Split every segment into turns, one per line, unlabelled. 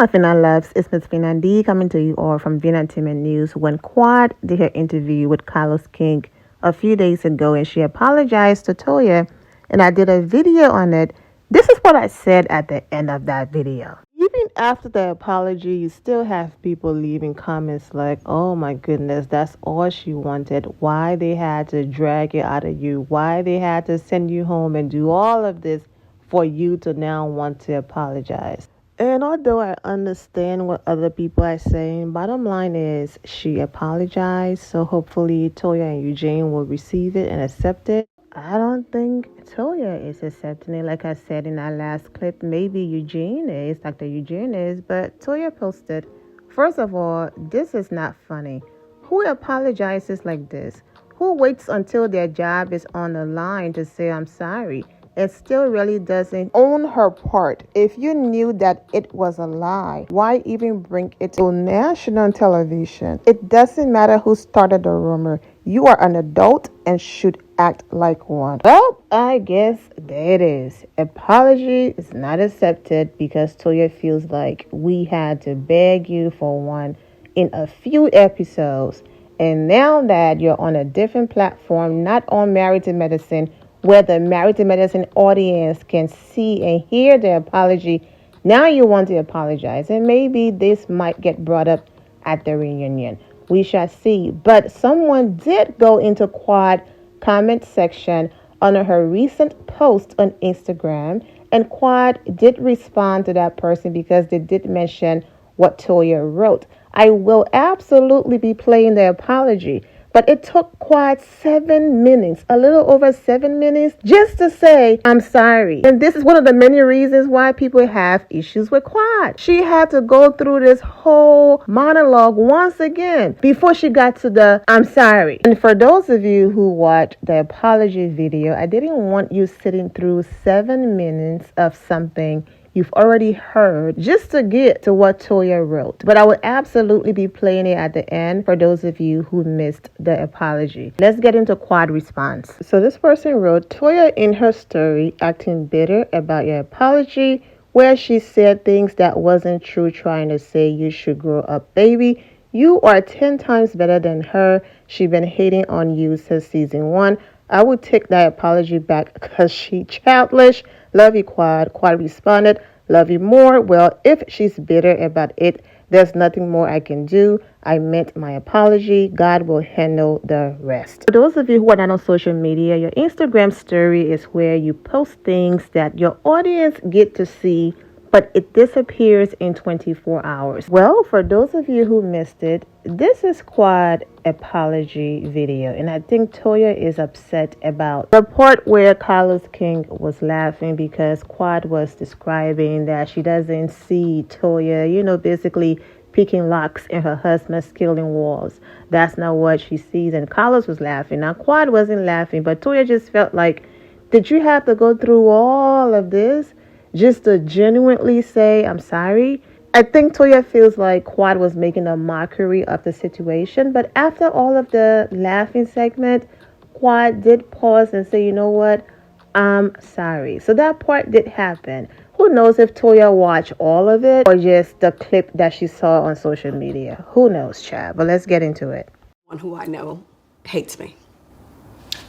my Finland loves, it's Miss Finland D coming to you all from Vin Entertainment News. When Quad did her interview with Carlos King a few days ago and she apologized to Toya and I did a video on it, this is what I said at the end of that video. Even after the apology, you still have people leaving comments like, oh my goodness, that's all she wanted. Why they had to drag it out of you. Why they had to send you home and do all of this for you to now want to apologize. And although I understand what other people are saying, bottom line is she apologized. So hopefully Toya and Eugene will receive it and accept it. I don't think Toya is accepting it. Like I said in our last clip, maybe Eugene is, Dr. Eugene is, but Toya posted, first of all, this is not funny. Who apologizes like this? Who waits until their job is on the line to say I'm sorry? It still really doesn't own her part. If you knew that it was a lie, why even bring it to national television? It doesn't matter who started the rumor. You are an adult and should act like one. Well, I guess there it is. Apology is not accepted because Toya feels like we had to beg you for one in a few episodes. And now that you're on a different platform, not on Married to Medicine, where the Married to Medicine audience can see and hear the apology, now you want to apologize. And maybe this might get brought up at the reunion. We shall see. But someone did go into Quad comment section under her recent post on Instagram. And Quad did respond to that person because they did mention what Toya wrote. I will absolutely be playing the apology. But it took Quad 7 minutes, a little over 7 minutes, just to say, I'm sorry. And this is one of the many reasons why people have issues with Quad. She had to go through this whole monologue once again before she got to the I'm sorry. And for those of you who watched the apology video, I didn't want you sitting through 7 minutes of something you've already heard just to get to what Toya wrote. But I will absolutely be playing it at the end for those of you who missed the apology. Let's get into Quad response. So this person wrote, Toya in her story acting bitter about your apology where she said things that wasn't true, trying to say you should grow up, baby. You are 10 times better than her. She been hating on you since season 1. I would take that apology back because she childish. Love you, Quad. Quad responded, love you more. Well, if she's bitter about it, there's nothing more I can do. I meant my apology. God will handle the rest. For those of you who are not on social media, your Instagram story is where you post things that your audience get to see, but it disappears in 24 hours. Well, for those of you who missed it, this is Quad apology video. And I think Toya is upset about the part where Carlos King was laughing because Quad was describing that she doesn't see Toya, basically picking locks in her husband's scaling walls. That's not what she sees. And Carlos was laughing. Now, Quad wasn't laughing, but Toya just felt like, did you have to go through all of this just to genuinely say, I'm sorry? I think Toya feels like Quad was making a mockery of the situation. But after all of the laughing segment, Quad did pause and say, you know what? I'm sorry. So that part did happen. Who knows if Toya watched all of it or just the clip that she saw on social media? Who knows, Chad? But let's get into it.
One who I know hates me.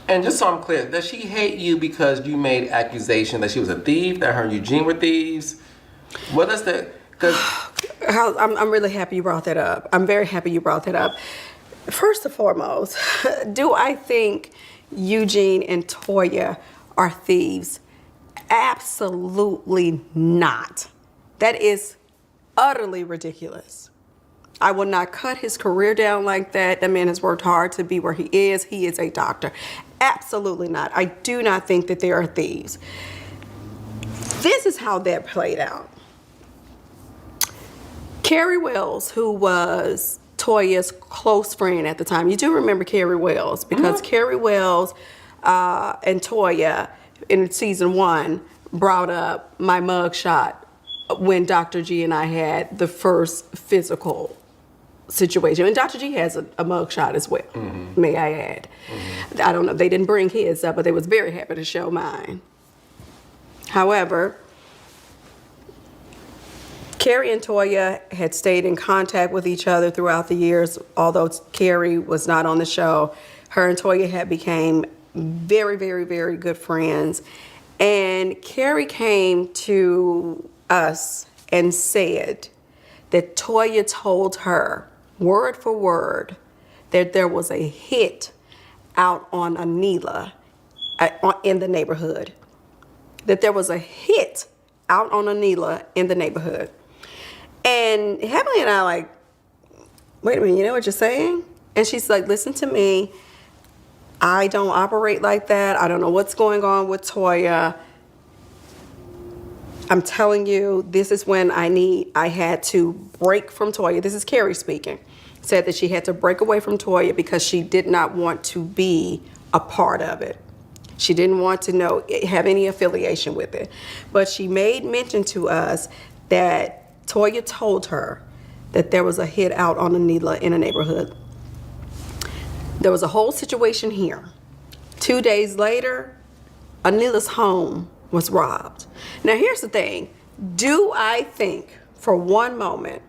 And just so I'm clear, does she hate you because you made accusation that she was a thief, that her and Eugene were thieves? What is that?
I'm really happy you brought that up. I'm very happy you brought that up. First and foremost, do I think Eugene and Toya are thieves? Absolutely not. That is utterly ridiculous. I will not cut his career down like that. That man has worked hard to be where he is. He is a doctor. Absolutely not. I do not think that they are thieves. This is how that played out. Carrie Wells, who was Toya's close friend at the time. You do remember Carrie Wells because Carrie Wells and Toya in season 1 brought up my mugshot when Dr. G and I had the first physical situation. And Dr. G has a mugshot as well, may I add. I don't know, they didn't bring his up, but they was very happy to show mine. However, Carrie and Toya had stayed in contact with each other throughout the years. Although Carrie was not on the show, her and Toya had became very, very, very good friends. And Carrie came to us and said that Toya told her, word for word, that there was a hit out on Anila in the neighborhood. That there was a hit out on Anila in the neighborhood. And Heavenly and I like, wait a minute, you know what you're saying? And she's like, listen to me. I don't operate like that. I don't know what's going on with Toya. I'm telling you, this is when I had to break from Toya. This is Carrie speaking. Said that she had to break away from Toya because she did not want to be a part of it. She didn't want to have any affiliation with it. But she made mention to us that Toya told her that there was a hit out on Anila in a neighborhood. There was a whole situation here. 2 days later, Anila's home was robbed. Now here's the thing. Do I think for one moment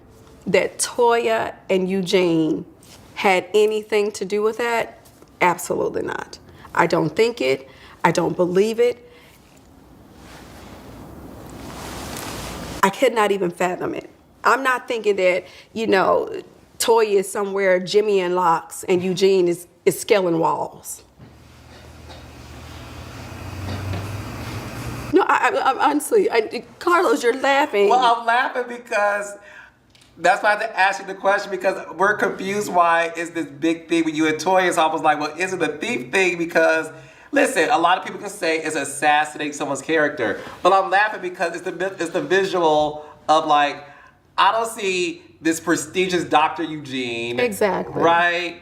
that Toya and Eugene had anything to do with that? Absolutely not. I don't think it. I don't believe it. I could not even fathom it. I'm not thinking that, Toya is somewhere Jimmy and locks and Eugene is scaling walls. No, I'm honestly, Carlos, you're laughing.
Well, I'm laughing because that's why I had to ask you the question, because we're confused why is this big thing with you and Toya. It's almost like, well, is it a thief thing? Because, listen, a lot of people can say it's assassinating someone's character. But I'm laughing because it's the visual of like, I don't see this prestigious Dr. Eugene.
Exactly.
Right?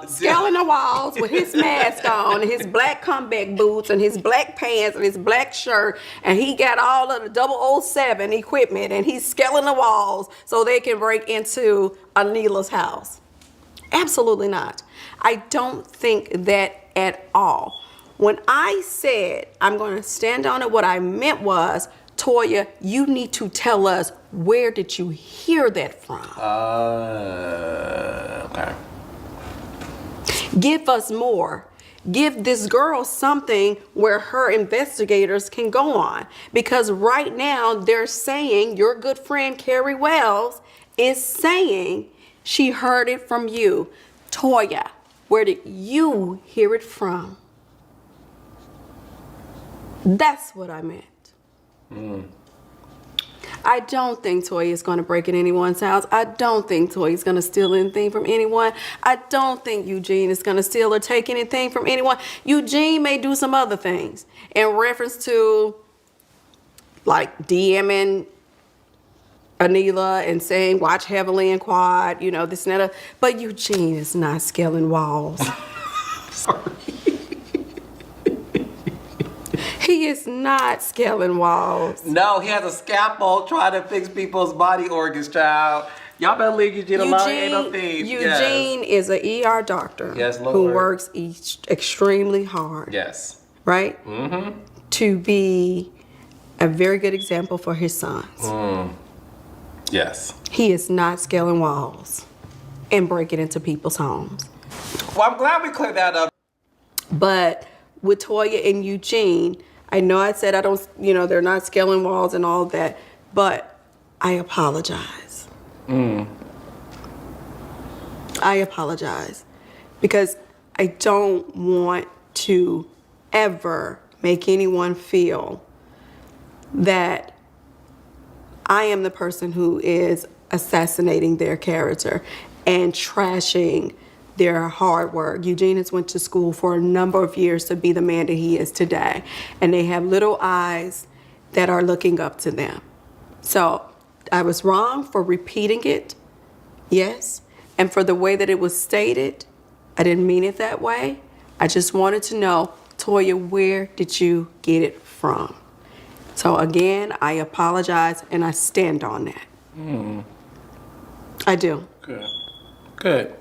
Scaling the walls with his mask on, and his black comeback boots, and his black pants, and his black shirt, and he got all of the 007 equipment, and he's scaling the walls so they can break into Anila's house. Absolutely not. I don't think that at all. When I said I'm going to stand on it, what I meant was, Toya, you need to tell us, where did you hear that from?
Okay.
Give us more. Give this girl something where her investigators can go on. Because right now they're saying, your good friend Carrie Wells is saying she heard it from you. Toya, where did you hear it from? That's what I meant. I don't think Toya is going to break in anyone's house. I don't think Toya is going to steal anything from anyone. I don't think Eugene is going to steal or take anything from anyone. Eugene may do some other things in reference to like DMing Anila and saying, watch heavily and quad, this and that. But Eugene is not scaling walls.
Sorry.
He is not scaling walls.
No, he has a scalpel trying to fix people's body organs, child. Y'all better leave Eugene alone. Ain't no thief.
Eugene is an ER doctor.
Yes, Lord.
Who works extremely hard.
Yes.
Right?
Mm-hmm.
To be a very good example for his sons.
Yes.
He is not scaling walls and breaking into people's homes.
Well, I'm glad we cleared that up.
But with Toya and Eugene, I know I said I don't, they're not scaling walls and all that, but I apologize. I apologize because I don't want to ever make anyone feel that I am the person who is assassinating their character and trashing their hard work. Eugene has went to school for a number of years to be the man that he is today. And they have little eyes that are looking up to them. So I was wrong for repeating it, yes. And for the way that it was stated, I didn't mean it that way. I just wanted to know, Toya, where did you get it from? So again, I apologize and I stand on that. I do.
Good.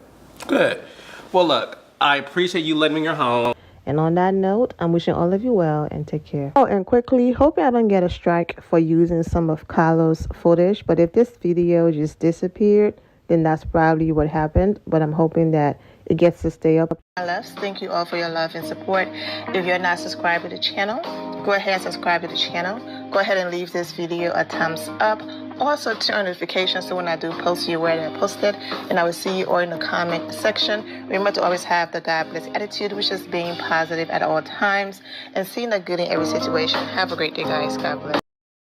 Well, look, I appreciate you letting me in your home.
And on that note, I'm wishing all of you well and take care. Oh, and quickly, hope I don't get a strike for using some of Carlos' footage. But if this video just disappeared, then that's probably what happened. But I'm hoping that it gets to stay up. My loves, thank you all for your love and support. If you're not subscribed to the channel, go ahead and subscribe to the channel. Go ahead and leave this video a thumbs up. Also turn on notifications so when I do post, you're aware that I posted. And I will see you all in the comment section. Remember to always have the God bless attitude, which is being positive at all times and seeing the good in every situation. Have a great day, guys. God bless.